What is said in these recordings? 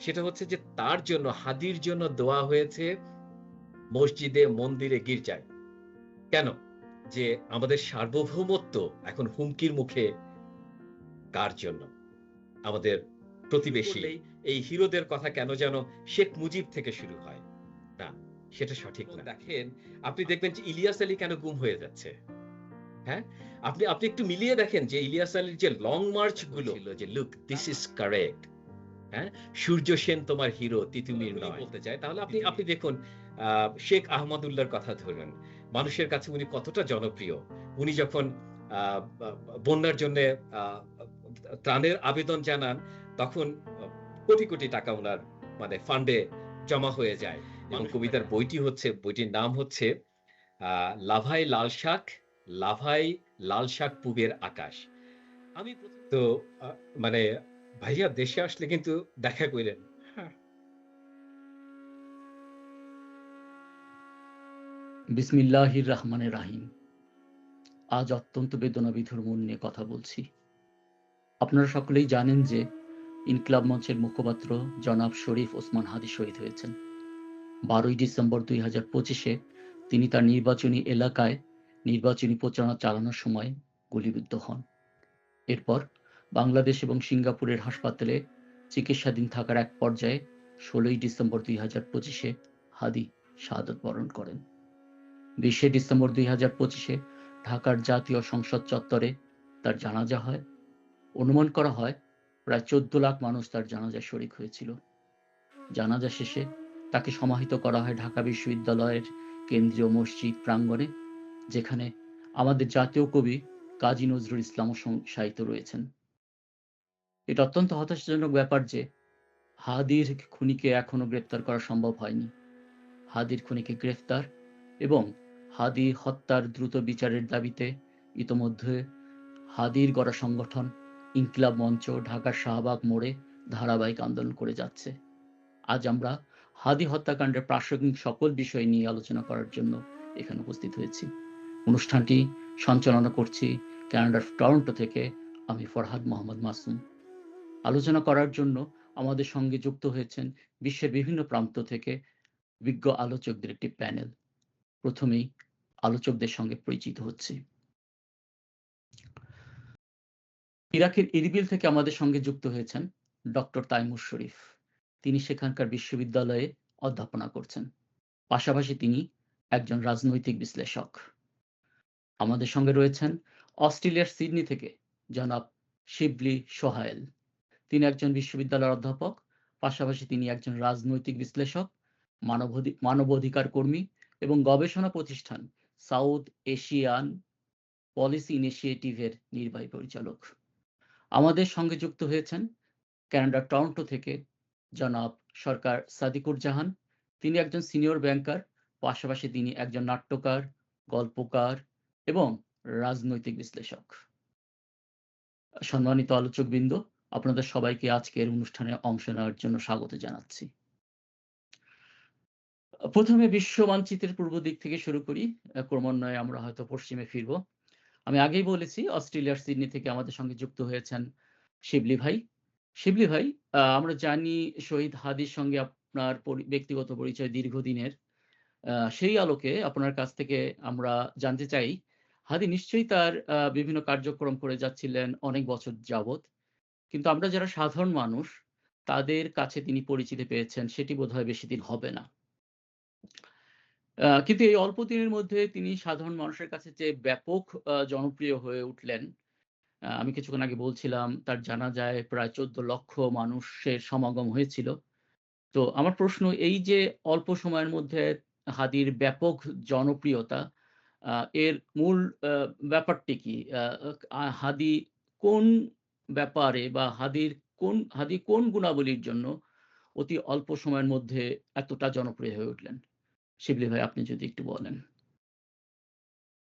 সেটা হচ্ছে যে তার জন্য হাদির জন্য দোয়া হয়েছে মসজিদে, মন্দিরে, গির্জায়। কেন? যে আমাদের সার্বভৌমত্ব এখন হুমকির মুখে কার জন্য? আমাদের প্রতিবেশী। এই হিরোদের কথা কেন যেন শেখ মুজিব থেকে শুরু হয়। না, সেটা সঠিক না। দেখেন, আপনি দেখবেন যে ইলিয়াস আলী কেন গুম হয়ে যাচ্ছে? হ্যাঁ? আপনি আপনি একটু মিলিয়ে দেখেন যে ইলিয়াস আলীর যে লং মার্চ গুলো ছিল যে লুক দিস ইস কারেক্ট। হ্যাঁ? সূর্য সেন তোমার হিরো, তিতুমির নয়। বলতে চায় তাহলে আপনি আপনি দেখুন শেখ আহমদুল্লাহর কথা ধরুন। মানুষের কাছে উনি কতটা জনপ্রিয়। উনি যখন আ বা বন্যার জন্যে আ ত্রাণের আবেদন জানান তখন কোটি, কোটি টাকা উনার মানে ফান্ডে জমা হয়ে যায়। কবিতার বইটির নাম হচ্ছে আ লাভাই লাল শাক, লাভাই লাল শাক পুবের আকাশ। আমি তো আ মানে ভাইয়া দেশে আসলে কিন্তু দেখা কইরেন। হ্যাঁ। বিসমিল্লাহির রহমানির রাহিম। আজ অত্যন্ত বেদনাবিধুর মন নিয়ে কথা বলছি। আপনারা সকলেই জানেন যে ইনকিলাব মঞ্চের মুখপাত্র জনাব শরীফ ওসমান হাদী শহীদ হয়েছেন। ১২ই ডিসেম্বর ২০২৫-এ তিনি তার নির্বাচনী এলাকায় নির্বাচনী প্রচারণা চালানোর সময় গুলিবিদ্ধ হন। এরপর বাংলাদেশ এবং সিঙ্গাপুরের হাসপাতালে চিকিৎসাধীন থাকার এক পর্যায়ে ১৬ই ডিসেম্বর ২০২৫-এ হাদী শাহাদাত বরণ করেন। ২০শে ডিসেম্বর ২০২৫-এ ঢাকার জাতীয় সংসদ চত্বরে তার জানাজা হয়। অনুমান করা হয় প্রায় ১৪ লাখ মানুষ তার জানাজায় শরিক হয়েছিল। জানাজা শেষে তাকে সমাহিত করা হয় ঢাকা বিশ্ববিদ্যালয়ের কেন্দ্রীয় মসজিদ প্রাঙ্গণে, যেখানে আমাদের জাতীয় কবি কাজী নজরুল ইসলামও শায়িত রয়েছেন। এটা অত্যন্ত হতাশাজনক ব্যাপার যে হাদীর খুনিকে এখনো গ্রেপ্তার করা সম্ভব হয়নি। হাদীর খুনিকে গ্রেফতার এবং হাদী হত্যার দ্রুত বিচারের দাবিতে ইতোমধ্যে হাদীর গড়া সংগঠন ইনকিলাব মঞ্চ ঢাকার শাহবাগ মোড়ে ধারাবাহিক আন্দোলন করে যাচ্ছে। আজ আমরা হাদী হত্যাকাণ্ডের প্রাসঙ্গিক সকল বিষয় নিয়ে আলোচনা করার জন্য এখানে উপস্থিত হয়েছি। অনুষ্ঠানটি সঞ্চালনা করছি কানাডার টরন্টো থেকে আমি ফরহাদ মোহাম্মদ মাসুম। আলোচনা করার জন্য আমাদের সঙ্গে যুক্ত হয়েছেন বিশ্বের বিভিন্ন প্রান্ত থেকে বিজ্ঞ আলোচকদের একটি প্যানেল। প্রথমেই আলোচকদের সঙ্গে পরিচিত হচ্ছি। ইরাকের ইরবিল থেকে আমাদের সঙ্গে যুক্ত হয়েছেন ডক্টর তাইমুর শরীফ। তিনি সেখানকার বিশ্ববিদ্যালয়ে অধ্যাপনা করছেন। পাশাপাশি তিনি একজন রাজনৈতিক বিশ্লেষক। আমাদের সঙ্গে রয়েছেন অস্ট্রেলিয়ার সিডনি থেকে জনাব শিবলি সোহায়েল। তিনি একজন বিশ্ববিদ্যালয়ের অধ্যাপক। পাশাপাশি তিনি একজন রাজনৈতিক বিশ্লেষক, মানবাধিকার কর্মী এবং গবেষণা প্রতিষ্ঠান সাউথ এশিয়ান পলিসি ইনিশিয়েটিভের নির্বাহী পরিচালক। আমাদের সঙ্গে যুক্ত হয়েছেন কানাডার টরন্টো থেকে জনাব সরকার সাদিকুর জাহান। তিনি একজন সিনিয়র ব্যাংকার, পাশাপাশি তিনি একজন নাট্যকার, গল্পকার এবং রাজনৈতিক বিশ্লেষক। সম্মানিত আলোচকবৃন্দ, আপনাদের সবাইকে আজকের অনুষ্ঠানে অংশ নেওয়ার জন্য স্বাগত জানাচ্ছি। প্রথমে বিশ্ব মানচিত্রের পূর্ব দিক থেকে শুরু করি, ক্রমান্বয়ে আমরা হয়তো পশ্চিমে ফিরব। আমি আগেই বলেছি অস্ট্রেলিয়ার সিডনি থেকে আমাদের সঙ্গে যুক্ত হয়েছেন শিবলি ভাই। শিবলি ভাই, আমরা জানি শহীদ হাদীর সঙ্গে আপনার ব্যক্তিগত পরিচয় দীর্ঘদিনের। সেই আলোকে আপনার কাছ থেকে আমরা জানতে চাই, হাদী নিশ্চয়ই তার বিভিন্ন কার্যক্রম করে যাচ্ছিলেন অনেক বছর যাবৎ। কিন্তু আমরা যারা সাধারণ মানুষ, তাদের কাছে তিনি পরিচিতি পেয়েছেন সেটি বোধহয় বেশিদিন হবে না। কিন্তু এই অল্প দিনের মধ্যে তিনি সাধারণ মানুষের কাছে যে ব্যাপক জনপ্রিয় হয়ে উঠলেন, আমি কিছুক্ষণ আগে বলছিলাম তার জানাজায় প্রায় ১৪ লক্ষ মানুষের সমাগম হয়েছিল। তো আমার প্রশ্ন, এই যে অল্প সময়ের মধ্যে হাদীর ব্যাপক জনপ্রিয়তা, আ এর মূল ব্যাপারটি কি? হাদী কোন ব্যাপারে বা হাদী কোন গুণাবলীর জন্য অতি অল্প সময়ের মধ্যে এতটা জনপ্রিয় হয়ে উঠলেন? শিবলি ভাই, আপনি যদি একটু বলেন।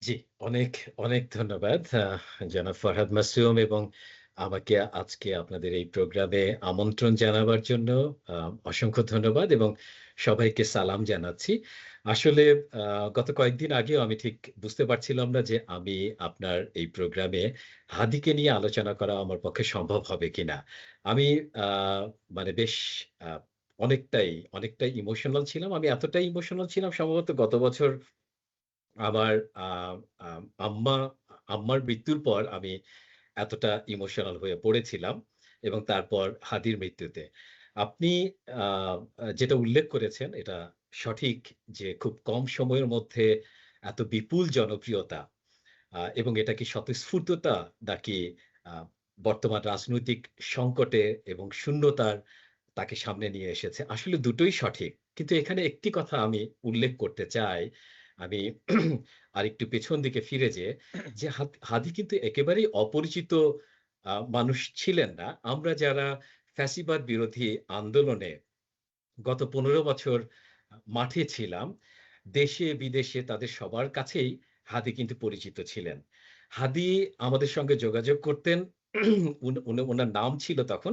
জি, অনেক, অনেক ধন্যবাদ জনাব ফরহাদ মাসুম এবং আমাকে আজকে আপনাদের এই প্রোগ্রামে আমন্ত্রণ জানাবার জন্য অসংখ্য ধন্যবাদ এবং সবাইকে সালাম জানাচ্ছি। আসলে গত কয়েকদিন আগেও আমি ঠিক বুঝতে পারছিলাম না যে আমি আপনার এই প্রোগ্রামে হাদিকে নিয়ে আলোচনা করা আমার পক্ষে সম্ভব হবে কিনা। আমি আ মানে বেশ আ অনেকটাই ইমোশনাল ছিলাম। আমি এতটাই ইমোশনাল ছিলাম সম্ভবত গত বছর আমার আ আ আম্মা আম্মার মৃত্যুর পর আমি এতটা ইমোশনাল হয়ে পড়েছিলাম এবং তারপর হাদির মৃত্যুতে। আপনি আ আ যেটা উল্লেখ করেছেন এটা সঠিক যে খুব কম সময়ের মধ্যে এত বিপুল জনপ্রিয়তা এবং এটা কি স্বতঃস্ফূর্ততা নাকি আ বর্তমান রাজনৈতিক সংকটে এবং শূন্যতার তাকে সামনে নিয়ে এসেছে। আসলে দুটোই সঠিক। কিন্তু এখানে একটি কথা আমি উল্লেখ করতে চাই। আমি আরেকটু পেছন দিকে ফিরে যেয়ে যে হাদি কিন্তু একেবারেই অপরিচিত মানুষ ছিলেন না। আমরা যারা ফ্যাসিবাদ বিরোধী আন্দোলনে গত ১৫ বছর মাঠে ছিলাম, দেশে বিদেশে তাদের সবার কাছেই হাদি কিন্তু পরিচিত ছিলেন। হাদি আমাদের সঙ্গে যোগাযোগ করতেন। উনার নাম ছিল তখন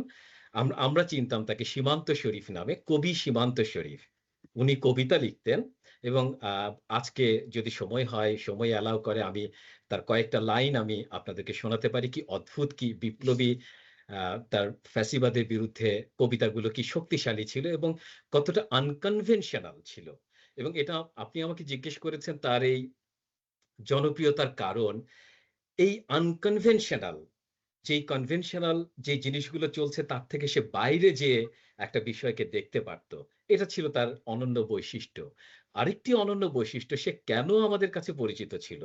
আমরা চিনতাম তাকে সীমান্ত শরীফ নামে, কবি সীমান্ত শরীফ। উনি কবিতা লিখতেন এবং আজকে যদি সময় হয়, সময় অ্যালাও করে আমি তার কয়েকটা লাইন আমি আপনাদেরকে শোনাতে পারি। কি অদ্ভুত, কি বিপ্লবী আ তার ফ্যাসিবাদের বিরুদ্ধে কবিতাগুলো কি শক্তিশালী ছিল এবং কতটা আনকনভেনশনাল ছিল। এবং এটা আপনি আমাকে জিজ্ঞেস করেছেন তার এই জনপ্রিয়তার কারণ। এই আনকনভেনশনাল যেই জিনিসগুলো চলছে তার থেকে সে বাইরে যেয়ে একটা বিষয়কে দেখতে পারত। এটা ছিল তার অনন্য বৈশিষ্ট্য। আরেকটি অনন্য বৈশিষ্ট্য সে কেন আমাদের কাছে পরিচিত ছিল?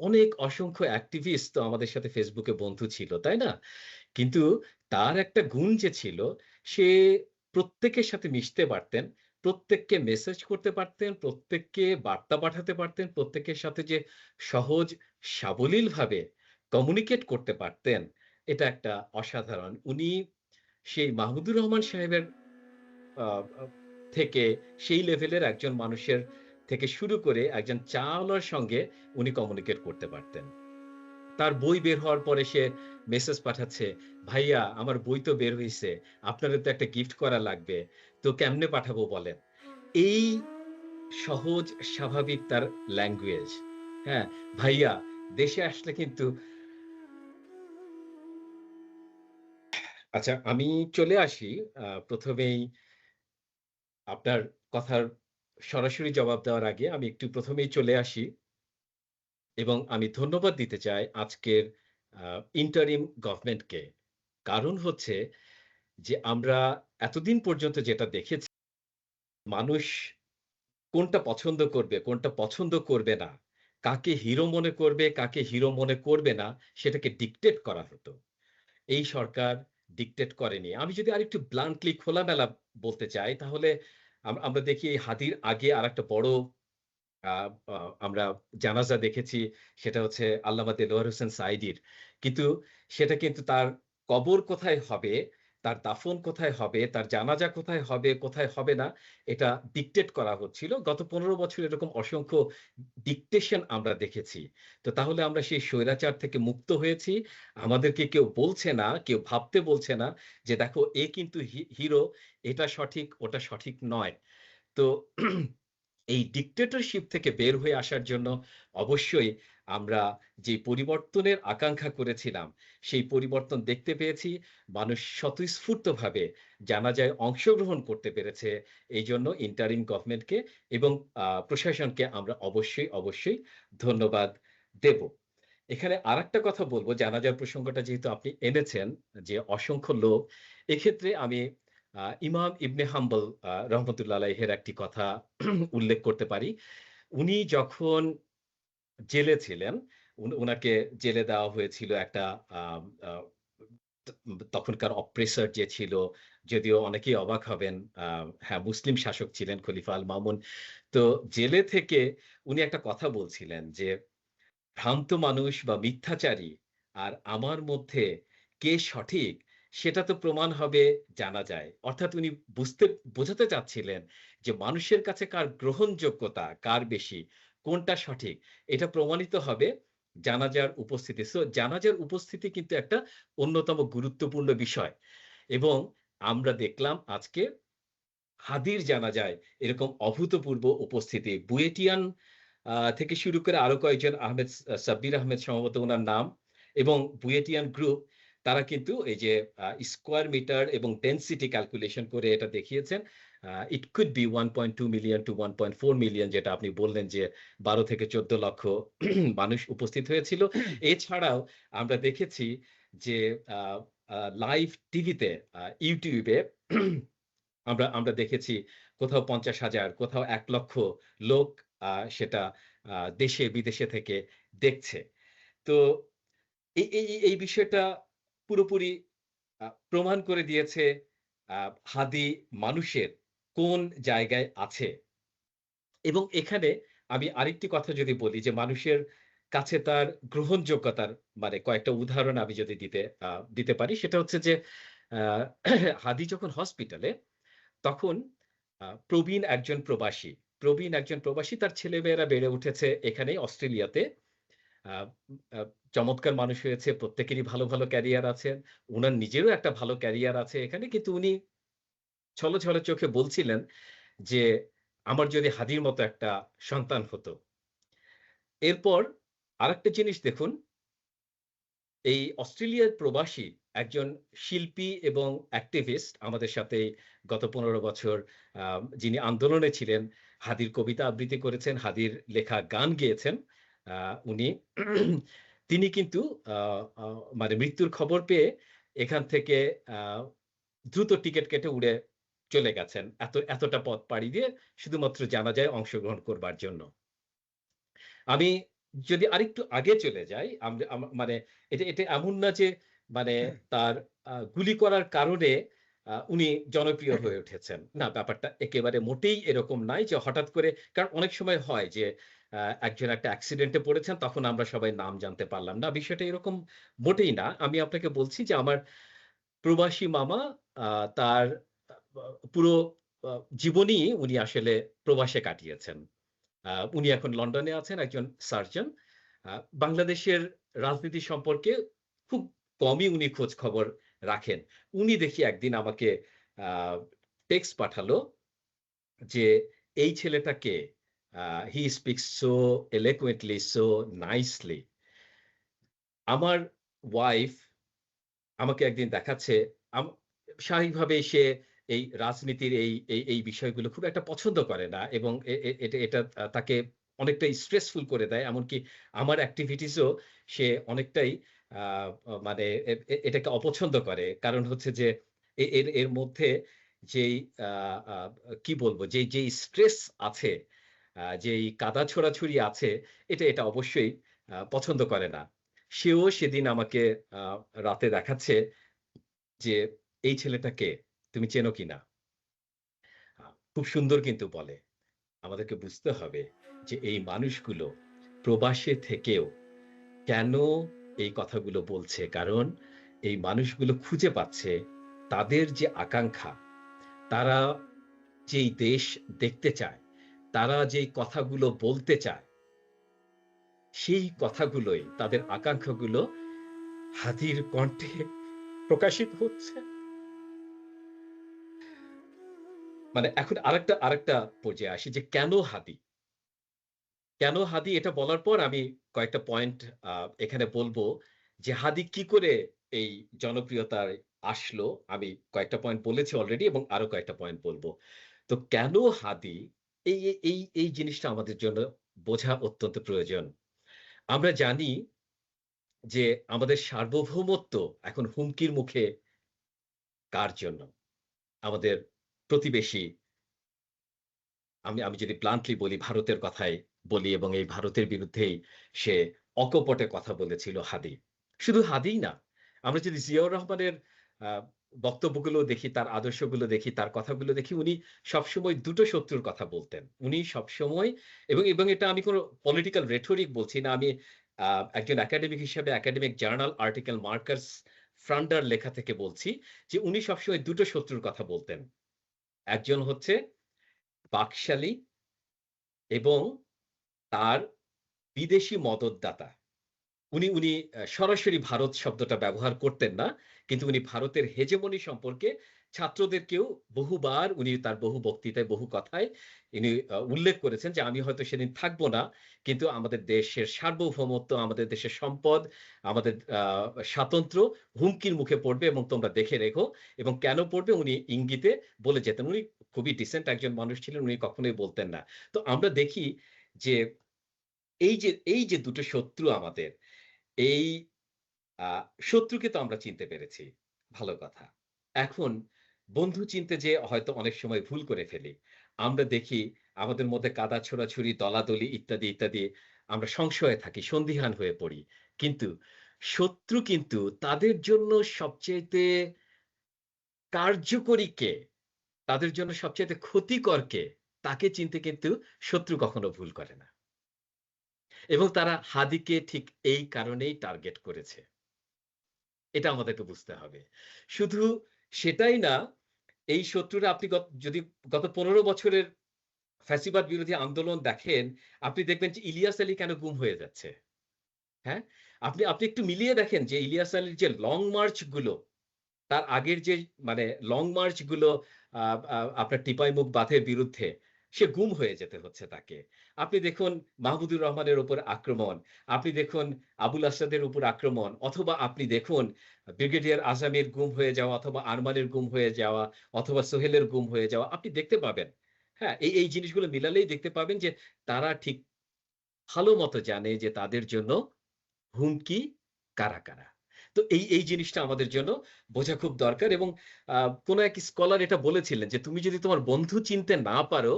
অনেক অসংখ্য অ্যাক্টিভিস্ট তো আমাদের সাথে ফেসবুকে বন্ধু ছিল, তাই না? কিন্তু তার একটা গুণ যে ছিল, সে প্রত্যেকের সাথে মিশতে পারতেন, প্রত্যেককে মেসেজ করতে পারতেন, প্রত্যেককে বার্তা পাঠাতে পারতেন, প্রত্যেকের সাথে যে সহজ সাবলীলভাবে কমিউনিকেট করতে পারতেন, এটা একটা অসাধারণ। উনি সেই মাহমুদুর রহমান সাহেবের আ আ থেকে সেই লেভেলের একজন মানুষের থেকে শুরু করে একজন চাওয়ালার সঙ্গে উনি কমিউনিকেট করতে পারতেন। তার বই বের হওয়ার পরে সে মেসেজ পাঠাচ্ছে, "ভাইয়া আমার বই তো বের হইছে। আপনারে তো একটা গিফট করা লাগবে। তো কেমনে পাঠাবো বলেন?" এই সহজ স্বাভাবিক তার ল্যাঙ্গুয়েজ, হ্যাঁ? "ভাইয়া দেশে আসলে কিন্তু" আচ্ছা আমি চলে আসি ১ম এই আপনার কথার সরাসরি জবাব দেওয়ার আগে আমি একটু ১ম এই চলে আসি এবং আমি ধন্যবাদ দিতে চাই আজকের আ ইন্টারিম গভর্নমেন্টকে। কারণ হচ্ছে যে আমরা এতদিন পর্যন্ত যেটা দেখেছি, মানুষ কোনটা পছন্দ করবে, কোনটা পছন্দ করবে না, কাকে হিরো মনে করবে, কাকে হিরো মনে করবে না, সেটাকে ডিক্টেট করা হতো। এই সরকার ডিক্টেট করেনি। আমি যদি আরেকটু ব্লান্টলি খোলামেলা বলতে চাই, তাহলে আমরা দেখি এই হাদির আগে আরেকটা বড় আ আ আমরা জানাজা দেখেছি, সেটা হচ্ছে আল্লামা দেলোয়ার হোসেন সাঈদীর। কিন্তু সেটা কিন্তু তার কবর কোথায় হবে, তার দাফন কোথায় হবে, তার জানাজা কোথায় হবে, কোথায় হবে না, এটা ডিক্টেট করা হচ্ছিল। গত ১৫ বছর এরকম অসংখ্য ডিক্টেশন আমরা দেখেছি। তো তাহলে আমরা সেই স্বৈরাচার থেকে মুক্ত হয়েছি। আমাদেরকে কেউ বলছে না, কেউ ভাবতে বলছে না যে, "দেখো এ কিন্তু হিরো, এটা সঠিক, ওটা সঠিক নয়।" তো এই ডিক্টেটরশিপ থেকে বের হয়ে আসার জন্য অবশ্যই আমরা যে পরিবর্তনের আকাঙ্ক্ষা করেছিলাম, সেই পরিবর্তন দেখতে পেয়েছি। মানুষ স্বতঃস্ফূর্তভাবে জানাজায় অংশগ্রহণ করতে পেরেছে। এইজন্য ইন্টারিম গভর্নমেন্টকে এবং প্রশাসনকে আমরা অবশ্যই ধন্যবাদ দেব। এখানে আরেকটা কথা বলব, জানাজার প্রসঙ্গটা যেহেতু আপনি এনেছেন যে অসংখ্য লোক, এক্ষেত্রে আমি ইমাম ইবনে হাম্বল রহমতুল্লাহ আলাইহের একটি কথা উল্লেখ করতে পারি। উনি যখন জেলে ছিলেন, উনাকে জেলে দেওয়া হয়েছিল একটা আম আ ত তখনকার অপ্রেসর যে ছিল, যদিও অনেকেই অবাক হবেন, আ হ্যাঁ, মুসলিম শাসক ছিলেন খলিফা আল মামুন। তো জেলে থেকে উনি একটা কথা বলছিলেন যে ভ্রান্ত মানুষ বা মিথ্যাচারী আর আমার মধ্যে কে সঠিক সেটা তো প্রমাণ হবে জানা যায়। অর্থাৎ উনি বোঝাতে চাচ্ছিলেন যে মানুষের কাছে কার গ্রহণযোগ্যতা কার বেশি, কোনটা সঠিক এটা প্রমাণিত হবে জানাজার উপস্থিতি। সো জানাজার উপস্থিতি কিন্তু একটা অন্যতম গুরুত্বপূর্ণ বিষয়। এবং আমরা দেখলাম আজকে হাদির জানাজায় এরকম অভূতপূর্ব উপস্থিতি। বুয়েটিয়ান থেকে শুরু করে আরো কয়েকজন আহমেদ সাব্বির আহমেদ সম্ভবত উনার নাম এবং বুয়েটিয়ান গ্রুপ তারা কিন্তু এই যে স্কোয়ার মিটার এবং ডেনসিটি ক্যালকুলেশন করে এটা দেখিয়েছেন। It could be 1.2 million to 1.4 million যেটা আপনি বললেন যে 12 থেকে 14 লক্ষ মানুষ উপস্থিত হয়েছিল। এছাড়াও আমরা দেখেছি যে লাইভ টিভিতে ইউটিউবে আমরা আমরা দেখেছি কোথাও ৫০,০০০ কোথাও ১,০০,০০০ লোক সেটা দেশে বিদেশে থেকে দেখছে। তো এই বিষয়টা পুরোপুরি প্রমাণ করে দিয়েছে হাদি মানুষের কোন জায়গায় আছে। এবং এখানে আমি আরেকটি কথা যদি বলি যে মানুষের কাছে তার গ্রহণযোগ্যতার মানে কয়েকটা উদাহরণ আমি যদি দিতে পারি সেটা হচ্ছে যে আ হাদি যখন হসপিটালে তখন প্রবীণ একজন প্রবাসী তার ছেলেমেয়েরা বেড়ে উঠেছে এখানেই অস্ট্রেলিয়াতে। আ আ চমৎকার মানুষ হয়েছে। প্রত্যেকেরই ভালো, ভালো ক্যারিয়ার আছে। উনার নিজেরও একটা ভালো ক্যারিয়ার আছে এখানে। কিন্তু উনি ছলো চোখে বলছিলেন যে, "আমার যদি হাদির মতো একটা সন্তান হতো।" এরপর আরেকটা জিনিস দেখুন, এই অস্ট্রেলিয়ার প্রবাসী একজন শিল্পী এবং অ্যাক্টিভিস্ট আমাদের সাথে গত ১৫ বছর আ যিনি আন্দোলনে ছিলেন, হাদির কবিতা আবৃত্তি করেছেন, হাদির লেখা গান গেয়েছেন। আ উনি তিনি কিন্তু আ আ মানে মৃত্যুর খবর পেয়ে এখান থেকে আ দ্রুত টিকেট কেটে উড়ে চলে গেছেন। এতটা পথ পাড়ি দিয়ে শুধুমাত্র জানাজায় অংশগ্রহণ করবার জন্য। আমি যদি আরেকটু আগে চলে যাই, মানে এটা এমন না যে মানে তার গুলি করার কারণে উনি জনপ্রিয় হয়ে উঠেছেন। না, ব্যাপারটা একেবারে মোটেই এরকম নাই যে হঠাৎ করে কারণ অনেক সময় হয় যে একজন একটা অ্যাক্সিডেন্টে পড়েছেন তখন আমরা সবাই নাম জানতে পারলাম না। বিষয়টা এরকম মোটেই না। আমি আপনাকে বলছি যে আমার প্রবাসী মামা আ তার আ পুরো আ জীবনই উনি আসলে প্রবাসে কাটিয়েছেন। উনি এখন লন্ডনে আছেন, একজন সার্জন। আ বাংলাদেশের রাজনীতি সম্পর্কে খুব কমই উনি খোঁজ খবর রাখেন। উনি দেখি একদিন আমাকে আ টেক্সট পাঠালো যে, "এই ছেলেটা কে? he speaks so eloquently, so nicely." আমার ওয়াইফ আমাকে একদিন দেখাচ্ছে আম স্বাভাবিকভাবেই সে এই রাজনীতির এই বিষয়গুলো খুব একটা পছন্দ করে না এবং এ এ এটা এটা তাকে অনেকটাই স্ট্রেসফুল করে দেয়। এমনকি আমার এক্টিভিটিস ও সে অনেকটাই আ আ মানে এটাকে অপছন্দ করে। কারণ হচ্ছে যে এর মধ্যে যেই আ আ কি বলবো? যেই স্ট্রেস আছে, যেই কাদা ছোড়াছুড়ি আছে, এটা অবশ্যই পছন্দ করে না। সেও সেদিন আমাকে আ রাতে দেখাচ্ছে যে, "এই ছেলেটা কে? তুমি চেনো কিনা?" আ খুব সুন্দর কিন্তু বলে। আমাদেরকে বুঝতে হবে যে এই মানুষগুলো প্রবাসে থেকেও কেন এই কথাগুলো বলছে? কারণ এই মানুষগুলো খুঁজে পাচ্ছে তাদের যে আকাঙ্খা, তারা যেই দেশ দেখতে চায়, তারা যেই কথাগুলো বলতে চায়, সেই কথাগুলোই তাদের আকাঙ্খাগুলো হাদির কণ্ঠে প্রকাশিত হচ্ছে। মানে এখন আরেকটা পর্যায়ে আসি যে কেন হাদি? কেন হাদি এটা বলার পর আমি কয়েকটা পয়েন্ট আ এখানে বলব যে হাদি কি করে এই জনপ্রিয়তায় আসলো? আমি কয়েকটা পয়েন্ট বলেছি অলরেডি এবং আরো কয়েকটা পয়েন্ট বলব। তো কেন হাদি এই জিনিসটা আমাদের জন্য বোঝা অত্যন্ত প্রয়োজন। আমরা জানি যে আমাদের সার্বভৌমত্ব এখন হুমকির মুখে কার জন্য? আমাদের প্রতিবেশী আমি আমি যদি ব্লান্টলি বলি ভারতের কথাই বলি এবং এই ভারতের বিরুদ্ধেই সে অকপটে কথা বলেছিল হাদি। শুধু হাদিই না। আমরা যদি জিয়াউর রহমানের আ বক্তব্যগুলো দেখি, তার আদর্শগুলো দেখি, তার কথাগুলো দেখি, উনি সবসময় দুটো শত্রুর কথা বলতেন। উনি সবসময় এবং এটা আমি কোন পলিটিক্যাল রেটরিক বলছি না। আমি আ একজন একাডেমিক হিসেবে একাডেমিক জার্নাল আর্টিকেল মার্কাস ফ্রান্ডার লেখা থেকে বলছি যে উনি সবসময় দুটো শত্রুর কথা বলতেন। একজন হচ্ছে বাকশালী এবং তার বিদেশি মদদদাতা। উনি সরাসরি ভারত শব্দটা ব্যবহার করতেন না। কিন্তু উনি ভারতের হেজেমনি সম্পর্কে ছাত্রদেরকেও বহুবার উনি তার বহু বক্তৃতায়, বহু কথায় ইনি উল্লেখ করেছেন যে, "আমি হয়তো সেদিন থাকব না। কিন্তু আমাদের দেশের সার্বভৌমত্ব, আমাদের দেশের সম্পদ, আমাদের স্বাতন্ত্র্য হুমকির মুখে পড়বে এবং তোমরা দেখে রেখো।" এবং কেন পড়বে উনি ইঙ্গিতে বলে যেতেন। উনি খুবই ডিসেন্ট একজন মানুষ ছিলেন। উনি কখনোই বলতেন না। তো আমরা দেখি যে এই যে দুটো শত্রু আমাদের, এই আ শত্রুকে তো আমরা চিনতে পেরেছি। ভালো কথা। এখন বন্ধু চিনতে যেয়ে হয়তো অনেক সময় ভুল করে ফেলি। আমরা দেখি আমাদের মধ্যে কাদা ছোড়াছুড়ি, দলাদলি ইত্যাদি, ইত্যাদি আমরা সংশয়ে থাকি, সন্দিহান হয়ে পড়ি। কিন্তু শত্রু কিন্তু তাদের জন্য সবচাইতে কার্যকরী কে? তাদের জন্য সবচাইতে ক্ষতিকর কে? তাকে চিনতে কিন্তু শত্রু কখনো ভুল করে না। এবং তারা হাদীকে ঠিক এই কারণেই টার্গেট করেছে। এটা আমাদেরকে বুঝতে হবে। শুধু সেটাই না, এই শত্রুরা আপনি যদি গত ১৫ বছরের ফ্যাসিবাদ বিরোধী আন্দোলন দেখেন, আপনি দেখবেন যে ইলিয়াস আলী কেন গুম হয়ে যাচ্ছে। হ্যাঁ? আপনি আপনি একটু মিলিয়ে দেখেন যে ইলিয়াস আলীর যে লং মার্চ গুলো, তার আগের যে মানে লং মার্চ গুলো আ আ আপনার টিপাইমুখ বাঁধের বিরুদ্ধে, সে গুম হয়ে যেতে হচ্ছে তাকে। আপনি দেখুন মাহমুদুর রহমানের উপর আক্রমণ, আপনি দেখুন আবুল আসাদের উপর আক্রমণ, অথবা আপনি দেখুন ব্রিগেডিয়ার আজমের গুম হয়ে যাওয়া, অথবা আরমানের গুম হয়ে যাওয়া, অথবা সোহেলের গুম হয়ে যাওয়া। আপনি দেখতে পাবেন। হ্যাঁ? এই জিনিসগুলো মিলালেই দেখতে পাবেন যে তারা ঠিক ভালো মতো জানে যে তাদের জন্য হুমকি কারা? তো এই জিনিসটা আমাদের জন্য বোঝা খুব দরকার এবং আ কোন এক স্কলার এটা বলেছিলেন যে, "তুমি যদি তোমার বন্ধু চিনতে না পারো,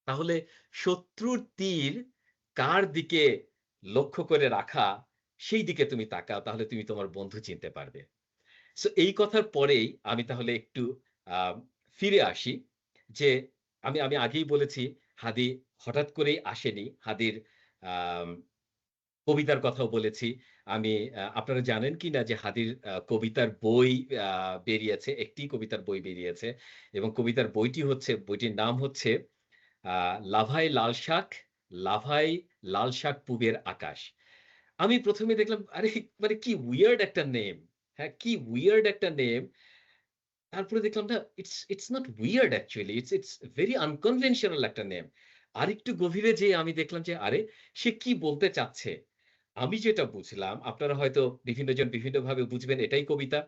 তাহলে শত্রুর তীর কার দিকে লক্ষ্য করে রাখা, সেই দিকে তুমি তাকাও। তাহলে তুমি তোমার বন্ধু চিনতে পারবে।" সো এই কথার পরেই আমি তাহলে একটু আ ফিরে আসি যে, আমি আগেই বলেছি হাদী হঠাৎ করেই আসেনি। হাদীর আম কবিতার কথাও বলেছি। আমি আপনারা জানেন কিনা যে হাদির কবিতার বই আ বেরিয়েছে। একটি কবিতার বই বেরিয়েছে এবং কবিতার বইটির নাম হচ্ছে আ 'লাভাই লাল শাক, লাভাই লাল শাক পুবের আকাশ।' আমি ১ম এ দেখলাম আরে মানে কি উইয়ার্ড একটা নেম। হ্যাঁ, কি উইয়ার্ড একটা নেম। তারপরে দেখলাম না it's not weird actually. It's very unconventional একটা নেম। আরেকটু গভীরে যেয়ে আমি দেখলাম যে আরে সে কি বলতে চাচ্ছে? আমি যেটা বুঝলাম আপনারা হয়তো বিভিন্ন জন বিভিন্নভাবে বুঝবেন এটাই কবিতা।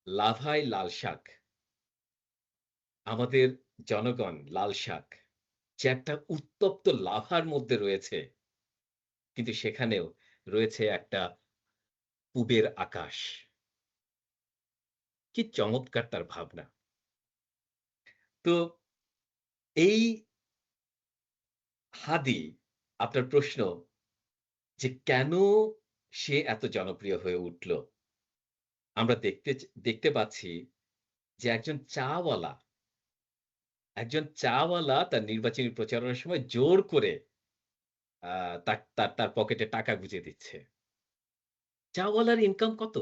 লাভায় লাল শাক। আমাদের জনগণ লাল শাক যে একটা উত্তপ্ত লাভার মধ্যে রয়েছে, কিন্তু সেখানেও রয়েছে একটা পুবের আকাশ। কি চমৎকার তার ভাবনা। তো এই হাদি আপনার প্রশ্ন যে কেন সে এত জনপ্রিয় হয়ে উঠল? আমরা দেখতে পাচ্ছি যে একজন চা ওয়ালা তার নির্বাচনী প্রচারণার সময় জোর করে আ তার পকেটে টাকা গুঁজে দিচ্ছে। চা-ওয়ালার ইনকাম কত?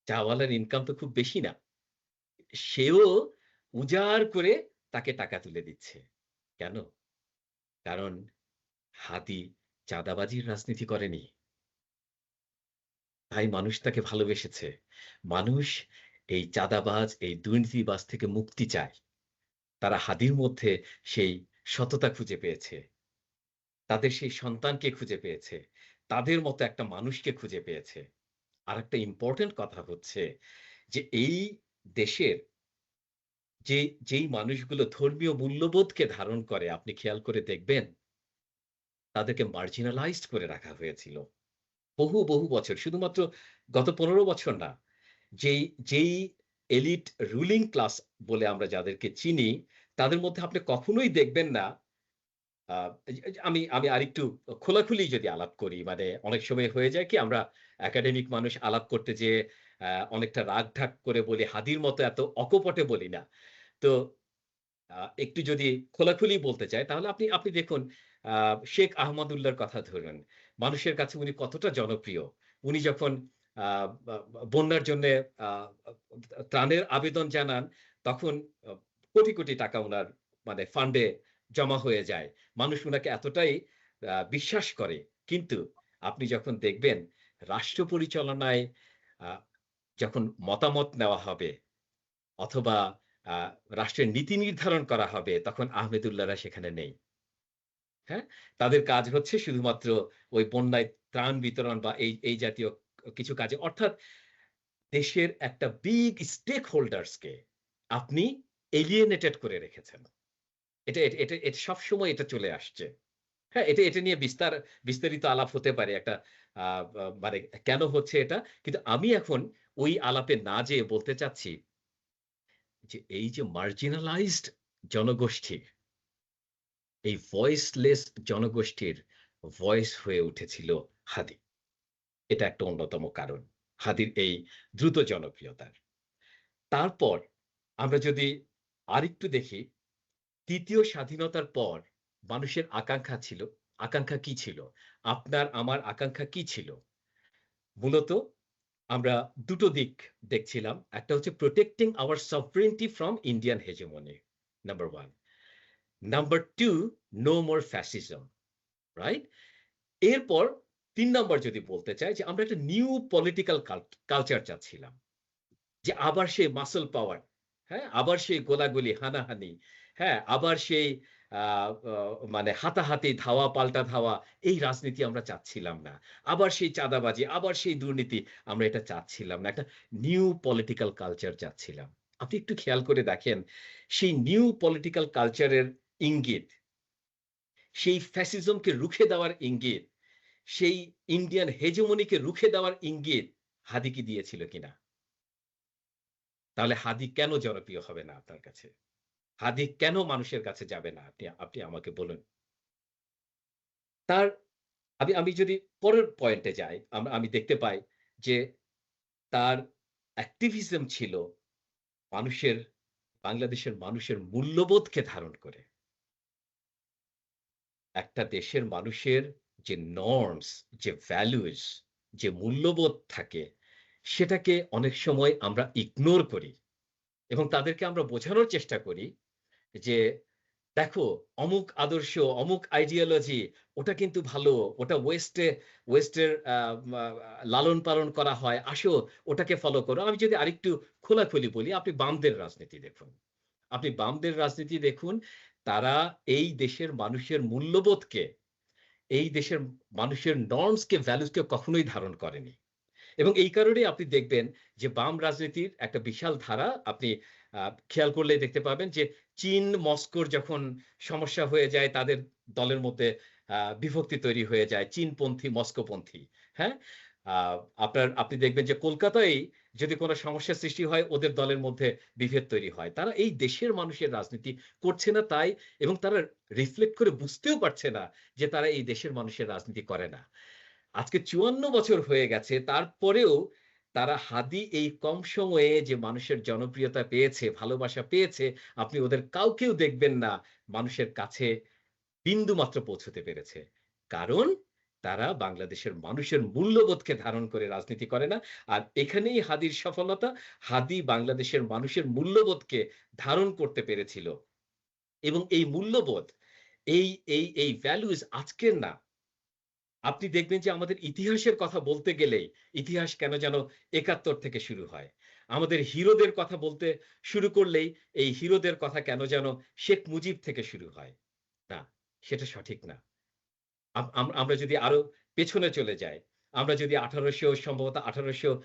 চা-ওয়ালার ইনকাম তো খুব বেশি না। সেও উজাড় করে তাকে টাকা তুলে দিচ্ছে। কেন? কারণ হাদি চাঁদাবাজির রাজনীতি করেনি। তাই মানুষ তাকে ভালোবেসেছে। মানুষ এই চাঁদাবাজ, এই দুর্নীতিবাজ থেকে মুক্তি চায়। তারা হাদির মধ্যে সেই সততা খুঁজে পেয়েছে। তাদের সেই সন্তানকে খুঁজে পেয়েছে। তাদের মতো একটা মানুষকে খুঁজে পেয়েছে। আরেকটা ইম্পোর্টেন্ট কথা হচ্ছে যে এই দেশের যেই মানুষগুলো ধর্মীয় মূল্যবোধকে ধারণ করে আপনি খেয়াল করে দেখবেন, তাদেরকে মার্জিনালাইজড করে রাখা হয়েছিল। বহু বছর শুধুমাত্র গত ১৫ বছর না। যেই এলিট রুলিং ক্লাস বলে আমরা যাদেরকে চিনি, তাদের মধ্যে আপনি কখনোই দেখবেন না আ এই যে আমি আরেকটু খোলাখুলি যদি আলাপ করি, মানে অনেক সময় হয়ে যায় কি আমরা একাডেমিক মানুষ আলাপ করতে যেয়ে অনেকটা রাগ-ঢাক করে বলি, হাদির মতো এত অকপটে বলি না। তো একটু যদি খোলাখুলি বলতে চাই তাহলে আপনি আপনি দেখুন আ শেখ আহমদুল্লাহর কথা ধরুন। মানুষের কাছে উনি কতটা জনপ্রিয়। উনি যখন আ বা বন্যার জন্যে আ আ ত্রাণের আবেদন জানান তখন কোটি টাকা উনার মানে ফান্ডে জমা হয়ে যায়। মানুষ উনাকে এতটাই বিশ্বাস করে। কিন্তু আপনি যখন দেখবেন রাষ্ট্র পরিচালনায় যখন মতামত নেওয়া হবে অথবা রাষ্ট্রের নীতি নির্ধারণ করা হবে, তখন আহমেদুল্লাহরা সেখানে নেই। হ্যাঁ? তাদের কাজ হচ্ছে শুধুমাত্র ওই বন্যায় ত্রাণ বিতরণ বা এই জাতীয় কিছু কাজে। অর্থাৎ দেশের একটা বিগ স্টেক হোল্ডার্স কে আপনি এলিয়েনেটেড করে রেখেছেন। এটা সবসময় এটা চলে আসছে। হ্যাঁ, এটা নিয়ে বিস্তারিত আলাপ হতে পারে একটা আ আ মানে কেন হচ্ছে এটা? কিন্তু আমি এখন ওই আলাপে না যেয়ে বলতে চাচ্ছি যে এই যে মার্জিনালাইজড জনগোষ্ঠী, এই ভয়েসলেস জনগোষ্ঠীর ভয়েস হয়ে উঠেছিল হাদি। এটা একটা অন্যতম কারণ। হাদির এই দ্রুত জনপ্রিয়তার। তারপর আমরা যদি আরেকটু দেখি, ৩য় স্বাধীনতার পর মানুষের আকাঙ্ক্ষা কি ছিল? আপনার আমার আকাঙ্ক্ষা কি ছিল? মূলত আমরা ২ টো দিক দেখছিলাম। একটা হচ্ছে protecting our sovereignty from Indian hegemony, number 1. Number 2, no more fascism, right? এরপর ৩ নাম্বার যদি বলতে চাই যে আমরা একটা নিউ পলিটিক্যাল কালচার চাচ্ছিলাম। যে আবার সেই মাসল পাওয়ার, হ্যাঁ? আবার সেই গোলাগুলি, হানাহানি, হ্যাঁ? আবার সেই আ অ মানে হাতাহাতি, ধাওয়া পাল্টা ধাওয়া, এই রাজনীতি আমরা চাচ্ছিলাম না। আবার সেই চাঁদাবাজি, আবার সেই দুর্নীতি, আমরা এটা চাচ্ছিলাম না। একটা নিউ পলিটিক্যাল কালচার চাচ্ছিলাম। আপনি একটু খেয়াল করে দেখেন, সেই নিউ পলিটিক্যাল কালচারের ইঙ্গিত, সেই ফ্যাসিজমকে রুখে দেওয়ার ইঙ্গিত, সেই ইন্ডিয়ান হেজেমনিকে রুখে দেওয়ার ইঙ্গিত হাদি কি দিয়েছিল কিনা? তাহলে হাদি কেন জনপ্রিয় হবে না আপনার কাছে? হাদি কেন মানুষের কাছে যাবে না? আপনি আপনি আমাকে বলুন। তার আমি আমি যদি পরের পয়েন্টে যাই, আমি দেখতে পাই যে তার অ্যাক্টিভিজম ছিল মানুষের বাংলাদেশের মানুষের মূল্যবোধকে ধারণ করে। একটা দেশের মানুষের যে নরমস, যে ভ্যালুস, যে মূল্যবোধ থাকে, সেটাকে অনেক সময় আমরা ইগনোর করি এবং তাদেরকে আমরা বোঝানোর চেষ্টা করি যে দেখো, অমুক আদর্শ, অমুক আইডিওলজি ওটা কিন্তু ভালো। ওটা ওয়েস্টের লালন-পালন করা হয়। আসো ওটাকে ফলো করো। আমি যদি আরেকটু খোলাখুলি বলি, আপনি বামদের রাজনীতি দেখুন। আপনি বামদের রাজনীতি দেখুন। তারা এই দেশের মানুষের মূল্যবোধকে, এই দেশের মানুষের নরমস কে, ভ্যালুস কে কখনোই ধারণ করেনি। এবং এই কারণেই আপনি দেখবেন যে বাম রাজনীতির একটা বিশাল ধারা আপনি আ খেয়াল করলেই দেখতে পাবেন যে চীন, মস্কোর যখন সমস্যা হয়ে যায় তাদের দলের মধ্যে বিভক্তি তৈরি হয়ে যায়। চীনপন্থী, মস্কোপন্থী, হ্যাঁ? আ আপনি দেখবেন যে কলকাতায় যদি কোন সমস্যার সৃষ্টি হয় ওদের দলের মধ্যে বিভেদ তৈরি হয়। তারা এই দেশের মানুষের রাজনীতি করছে না তাই এবং তারা রিফ্লেক্ট করে বুঝতেও পারছে না যে তারা এই দেশের মানুষের রাজনীতি করে না। আজকে ৫৪ বছর হয়ে গেছে। তারপরেও তারা হাদি এই কম সময়ে যে মানুষের জনপ্রিয়তা পেয়েছে, ভালোবাসা পেয়েছে, আপনি ওদের কাউকেও দেখবেন না মানুষের কাছে বিন্দুমাত্র পৌঁছতে পেরেছে। কারণ তারা বাংলাদেশের মানুষের মূল্যবোধকে ধারণ করে রাজনীতি করে না। আর এখানেই হাদির সফলতা। হাদি বাংলাদেশের মানুষের মূল্যবোধকে ধারণ করতে পেরেছিল। এবং এই মূল্যবোধ, এই ভ্যালুস আজকের না। আপনি দেখবেন যে আমাদের ইতিহাসের কথা বলতে গেলেই ইতিহাস কেন যেন ৭১ থেকে শুরু হয়। আমাদের হিরোদের কথা বলতে শুরু করলেই এই হিরোদের কথা কেন যেন শেখ মুজিব থেকে শুরু হয়। না, সেটা সঠিক না। আমরা যদি আরো পেছনে চলে যাই, আমরা যদি ১৮১৮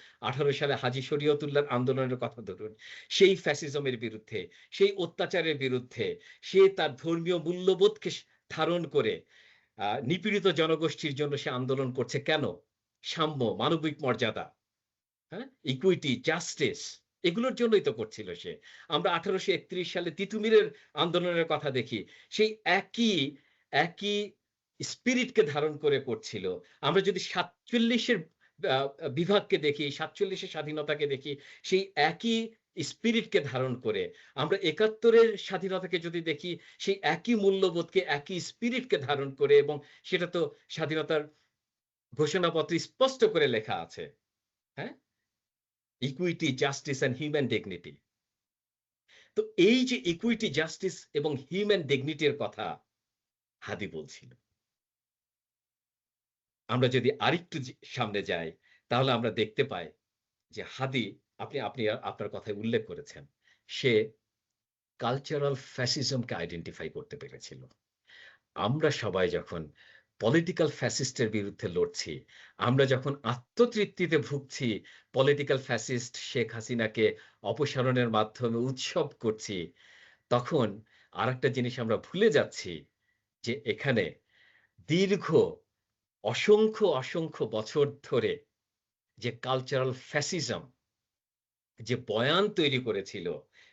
সালে হাজী শরীয়তুল্লাহর আন্দোলনের কথা ধরুন। সেই ফ্যাসিজমের বিরুদ্ধে, সেই অত্যাচারের বিরুদ্ধে সে তার ধর্মীয় মূল্যবোধকে ধারণ করে নিপীড়িত জনগোষ্ঠীর জন্য সে আন্দোলন করছে কেন? সাম্য, মানবিক মর্যাদা, হ্যাঁ? ইকুইটি, জাস্টিস এগুলোর জন্যই তো করছিল সে। আমরা ১৮৩১ সালে তিতুমীরের আন্দোলনের কথা দেখি। সেই একই স্পিরিটকে ধারণ করে করছিল। আমরা যদি ৪৭ এর আ বিভাগকে দেখি, ৪৭ এর স্বাধীনতাকে দেখি, সেই একই স্পিরিটকে ধারণ করে। আমরা ৭১ এর স্বাধীনতাকে যদি দেখি, সেই একই মূল্যবোধকে, একই স্পিরিটকে ধারণ করে এবং সেটা তো স্বাধীনতার ঘোষণাপত্রে স্পষ্ট করে লেখা আছে। হ্যাঁ? Equity, justice and human dignity. তো এই যে ইকুইটি, জাস্টিস এবং হিউম্যান ডিগনিটি এর কথা হাদি বলছিল। আমরা যদি আরেকটু সামনে যাই, তাহলে আমরা দেখতে পাই যে হাদি আপনি আপনি আপনার কথায় উল্লেখ করেছেন। সে কালচারাল ফ্যাসিজমকে আইডেন্টিফাই করতে পেরেছিল। আমরা সবাই যখন পলিটিক্যাল ফ্যাসিস্টের বিরুদ্ধে লড়ছি, আমরা যখন আত্মতৃপ্তিতে ভুগছি, পলিটিক্যাল ফ্যাসিস্ট শেখ হাসিনাকে অপসারণের মাধ্যমে উৎসব করছি, তখন আরেকটা জিনিস আমরা ভুলে যাচ্ছি যে এখানে দীর্ঘ অসংখ্য বছর ধরে যে কালচারাল ফ্যাসিজম যে বয়ান তৈরি করেছিল,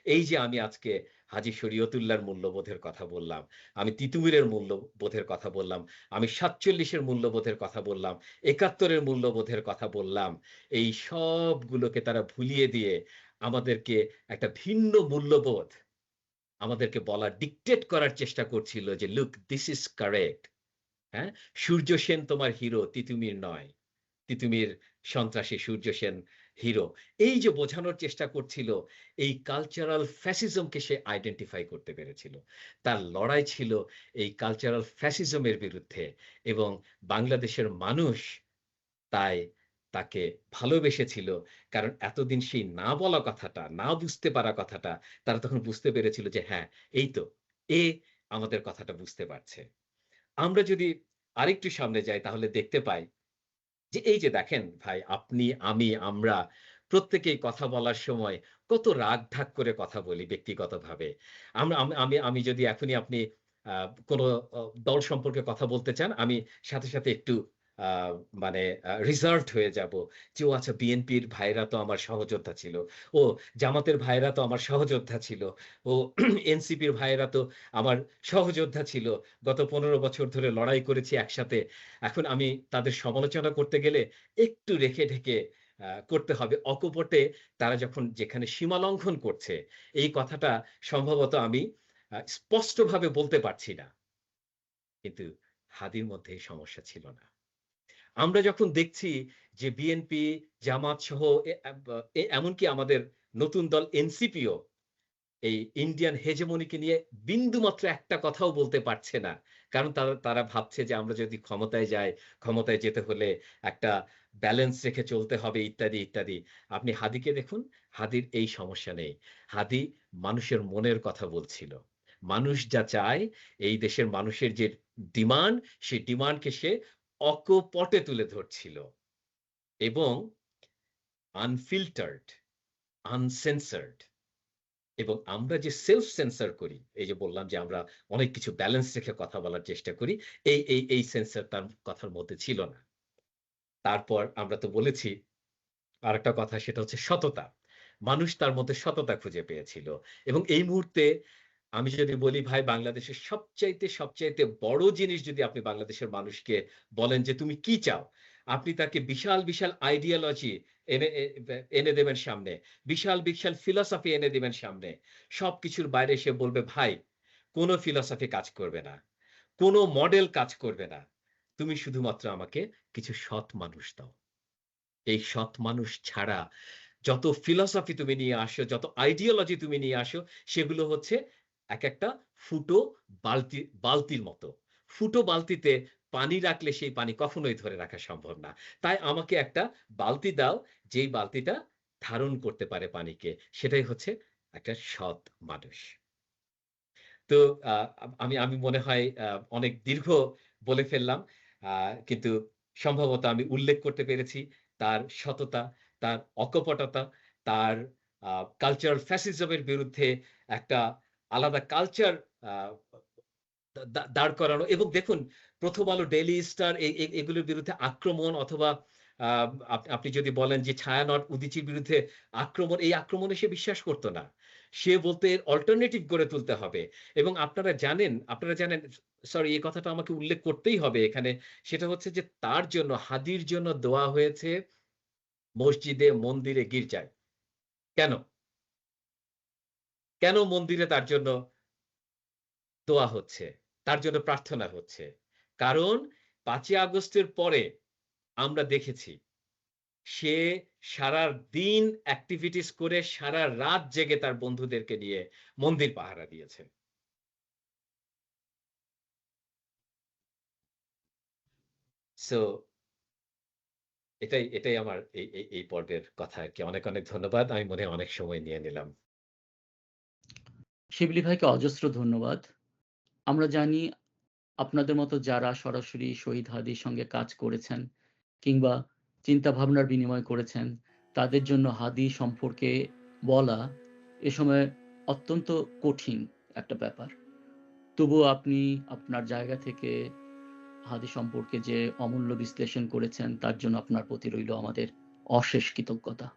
এই যে আমি আজকে হাজী শরীয়তুল্লাহর মূল্যবোধের কথা বললাম, আমি তিতুমীরের মূল্যবোধের কথা বললাম, আমি ৪৭ এর মূল্যবোধের কথা বললাম, ৭১ এর মূল্যবোধের কথা বললাম। এই সবগুলোকে তারা ভুলিয়ে দিয়ে আমাদেরকে একটা ভিন্ন মূল্যবোধ আমাদেরকে বলার ডিক্টেট করার চেষ্টা করছিল যে, "লুক দিস ইস কারেক্ট।" হ্যাঁ? সূর্য সেন তোমার হিরো, তিতুমীর নয়। তিতুমীর সন্ত্রাসী, সূর্য সেন হিরো। এই যে বোঝানোর চেষ্টা করছিল, এই কালচারাল ফ্যাসিজমকে সে আইডেন্টিফাই করতে পেরেছিল। তার লড়াই ছিল এই কালচারাল ফ্যাসিজমের বিরুদ্ধে এবং বাংলাদেশের মানুষ তাই তাকে ভালোবেসেছিল। কারণ এতদিন সেই না বলা কথাটা, না বুঝতে পারা কথাটা, তারা তখন বুঝতে পেরেছিল যে হ্যাঁ, এই তো এ আমাদের কথাটা বুঝতে পারছে। আমরা যদি আরেকটু সামনে যাই তাহলে দেখতে পাই যে এই যে দেখেন ভাই আপনি, আমি, আমরা প্রত্যেকেই কথা বলার সময় কত রাগ-ঢাক করে কথা বলি ব্যক্তিগতভাবে। আমরা আম আমি আমি যদি এখনই আপনি আ কোন দল সম্পর্কে কথা বলতে চান, আমি সাথে একটু আ মানে রিজার্ভড হয়ে যাব। যে ও আচ্ছা বিএনপির ভাইরা তো আমার সহযোদ্ধা ছিল। ও জামাতের ভাইরা তো আমার সহযোদ্ধা ছিল। ও এনসিপির ভাইয়েরা তো আমার সহযোদ্ধা ছিল। গত ১৫ বছর ধরে লড়াই করেছি একসাথে। এখন আমি তাদের সমালোচনা করতে গেলে একটু রেখে ঢেকে করতে হবে। অকপটে তারা যখন যেখানে সীমা লঙ্ঘন করছে, এই কথাটা সম্ভবত আমি স্পষ্টভাবে বলতে পারছি না। কিন্তু হাদির মধ্যে এই সমস্যা ছিল না। আমরা যখন দেখছি যে বিএনপি, জামাত সহ এ আব এমনকি আমাদের নতুন দল এনসিপিও এই ইন্ডিয়ান হেজেমনিকে নিয়ে বিন্দুমাত্র একটা কথাও বলতে পারছে না। কারণ তারা তারা ভাবছে যে আমরা যদি ক্ষমতায় যাই, ক্ষমতায় যেতে হলে একটা ব্যালেন্স রেখে চলতে হবে ইত্যাদি। আপনি হাদিকে দেখুন, হাদির এই সমস্যা নেই। হাদি মানুষের মনের কথা বলছিল। মানুষ যা চায়, এই দেশের মানুষের যে ডিমান্ড, সেই ডিমান্ডকে সে অকপটে তুলে ধরছিল এবং আনফিল্টার্ড, আনসেন্সরড এবং আমরা যে সেলফ সেন্সর করি, এই যে বললাম যে আমরা অনেক কিছু ব্যালেন্স রেখে কথা বলার চেষ্টা করি। এই সেন্সর তার কথার মধ্যে ছিল না। তারপর আমরা তো বলেছি আরেকটা কথা সেটা হচ্ছে সততা। মানুষ তার মধ্যে সততা খুঁজে পেয়েছিল। এবং এই মুহূর্তে আমি যদি বলি ভাই বাংলাদেশের সবচাইতে বড় জিনিস যদি আপনি বাংলাদেশের মানুষকে বলেন যে তুমি কি চাও? আপনি তাকে বিশাল আইডিওলজি এনে এ বে এনে দেবেন সামনে। বিশাল ফিলসফি এনে দিবেন সামনে। সবকিছুর বাইরে সে বলবে, "ভাই, কোন ফিলসফি কাজ করবে না। কোন মডেল কাজ করবে না। তুমি শুধুমাত্র আমাকে কিছু সৎ মানুষ দাও।" এই সৎ মানুষ ছাড়া যত ফিলসফি তুমি নিয়ে আসো, যত আইডিওলজি তুমি নিয়ে আসো, সেগুলো হচ্ছে একেকটা ফুটো বালতির মতো। ফুটো বালতিতে পানি রাখলে সেই পানি কখনোই ধরে রাখা সম্ভব না। তাই আমাকে একটা বালতি দাও, যেই বালতিটা ধারণ করতে পারে পানিকে। সেটাই হচ্ছে একটা সৎ মানুষ। তো আ আমি আমি মনে হয় অনেক দীর্ঘ বলে ফেললাম। আ কিন্তু সম্ভবত আমি উল্লেখ করতে পেরেছি তার সততা, তার অকপটতা, তার আ কালচারাল ফ্যাসিজম এর বিরুদ্ধে একটা আলাদা কালচার আ দা দা দাঁড় করানো এবং দেখুন 'প্রথম আলো', 'ডেইলি স্টার' এগুলোর বিরুদ্ধে আক্রমণ অথবা আ আপনি যদি বলেন যে 'ছায়ানট', 'উদীচীর' বিরুদ্ধে আক্রমণ, এই আক্রমণে সে বিশ্বাস করত না। সে বলতো এর অল্টারনেটিভ গড়ে তুলতে হবে এবং আপনারা জানেন সরি এই কথাটা আমাকে উল্লেখ করতেই হবে এখানে। সেটা হচ্ছে যে তার জন্য হাদির জন্য দোয়া হয়েছে মসজিদে, মন্দিরে, গির্জায়। কেন? কেন মন্দিরে তার জন্য দোয়া হচ্ছে? তার জন্য প্রার্থনা হচ্ছে। কারণ ৫ই আগস্টের পরে আমরা দেখেছি সে সারাদিন এক্টিভিটিস করে সারারাত জেগে তার বন্ধুদেরকে নিয়ে মন্দির পাহারা দিয়েছেন। সো এটাই আমার এই পর্বের কথা আরকি। অনেক, অনেক ধন্যবাদ। আমি মনে হয় অনেক সময় নিয়ে নিলাম। শিবলি ভাইকে অজস্র ধন্যবাদ। আমরা জানি আপনাদের মতো যারা সরাসরি শহীদ হাদির সঙ্গে কাজ করেছেন কিংবা চিন্তাভাবনার বিনিময় করেছেন, তাদের জন্য হাদি সম্পর্কে বলা এ সময় অত্যন্ত কঠিন একটা ব্যাপার। তবুও আপনি আপনার জায়গা থেকে হাদি সম্পর্কে যে অমূল্য বিশ্লেষণ করেছেন, তার জন্য আপনার প্রতি রইল আমাদের অশেষ কৃতজ্ঞতা।